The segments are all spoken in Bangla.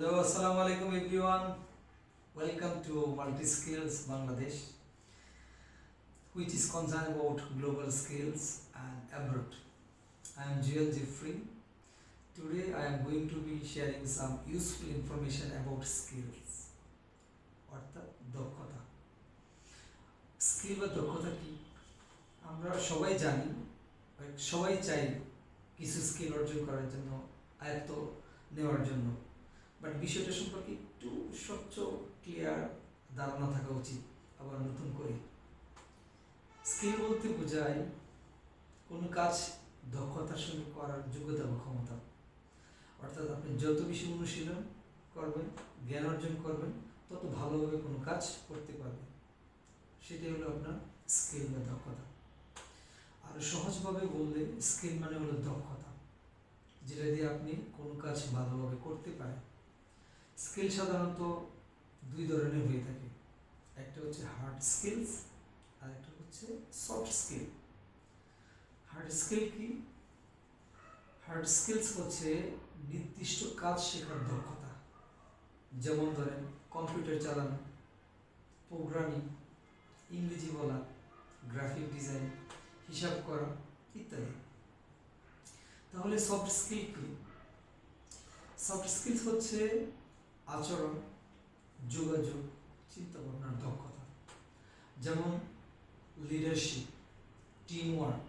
Hello, Assalamu alaikum everyone. Welcome to Multi Skills Bangladesh, which is concerned about global skills and abroad. I am Joel Jeffrey. Today I am going to be sharing some useful information about skills. অর্থাৎ দক্ষতা। স্কিল বা দক্ষতা কি? আমরা সবাই জানি, সবাই চাই কিছু স্কিল অর্জন করার জন্য, আয়ত্ত নেওয়ার জন্য, বাট বিষয়টা সম্পর্কে একটু স্বচ্ছ ক্লিয়ার ধারণা থাকা উচিত। আবার নতুন করে স্কিল বলতে বোঝায় কোনো কাজ দক্ষতার সঙ্গে করার যোগ্যতা বা ক্ষমতা। অর্থাৎ আপনি যত বেশি অনুশীলন করবেন, জ্ঞান অর্জন করবেন, তত ভালোভাবে কোনো কাজ করতে পারবেন। সেটাই হলো আপনার স্কিল বা দক্ষতা। আর সহজভাবে বললে স্কিল মানে হলো দক্ষতা, যেটা দিয়ে আপনি কোনো কাজ ভালোভাবে করতে পারেন। স্কিল সাধারণত দুই ধরনের হয়ে থাকে, একটা হচ্ছে হার্ড স্কিলস আর একটা হচ্ছে সফট স্কিল। হার্ড স্কিল কি? হার্ড স্কিলস হচ্ছে নির্দিষ্ট কাজ শেখার দক্ষতা, যেমন ধরেন কম্পিউটার চালানো, প্রোগ্রামিং, ইংরেজি বলা, গ্রাফিক ডিজাইন, হিসাব করা ইত্যাদি। তাহলে সফট স্কিল কি? সফট স্কিলস হচ্ছে আচরণ, যোগাযোগ, চিন্তা ভাবনার দক্ষতা, যেমন লিডারশিপ, টিম ওয়ার্ক,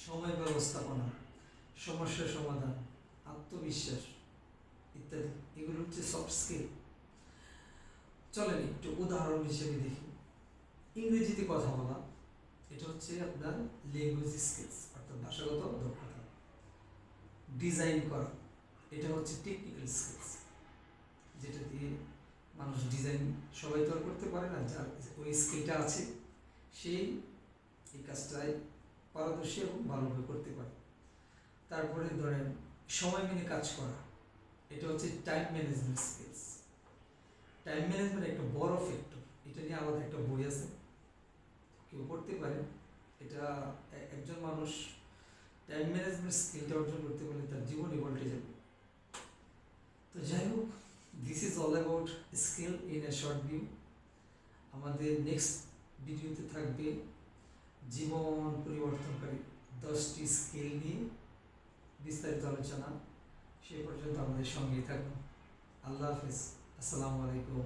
সময় ব্যবস্থাপনা, সমস্যা সমাধান, আত্মবিশ্বাস ইত্যাদি। এগুলো হচ্ছে সফট স্কিল। চলেন একটু উদাহরণ হিসেবে দেখি। ইংরেজিতে কথা বলা, এটা হচ্ছে আপনার ল্যাঙ্গুয়েজ স্কিলস অর্থাৎ ভাষাগত দক্ষতা। ডিজাইন করা, এটা হচ্ছে টেকনিক্যাল স্কিলস, যেটা দিয়ে মানুষ ডিজাইন সবাই তো আর করতে পারে না, যার ওই স্কিলটা আছে সেই এই কাজটায় পারদর্শী এবং ভালোভাবে করতে পারে। তারপরে ধরেন সময় মেনে কাজ করা, এটা হচ্ছে time management skills. Time management একটা বড় ফ্যাক্টর, এটা নিয়ে আলাদা একটা বই আছে, কেউ পড়তে পারে। এটা একজন মানুষ টাইম ম্যানেজমেন্ট স্কিলটা অর্জন করতে পারলে তার জীবনই পাল্টে যাবে। তো যাই হোক, this is all about skill in a short view. আমাদের নেক্সট ভিডিওতে থাকবে জীবন পরিবর্তনকারী 10টি স্কিল নিয়ে বিস্তারিত আলোচনা। সে পর্যন্ত আমাদের সঙ্গেই থাকুন। আল্লাহ হাফেজ। আসসালামু আলাইকুম।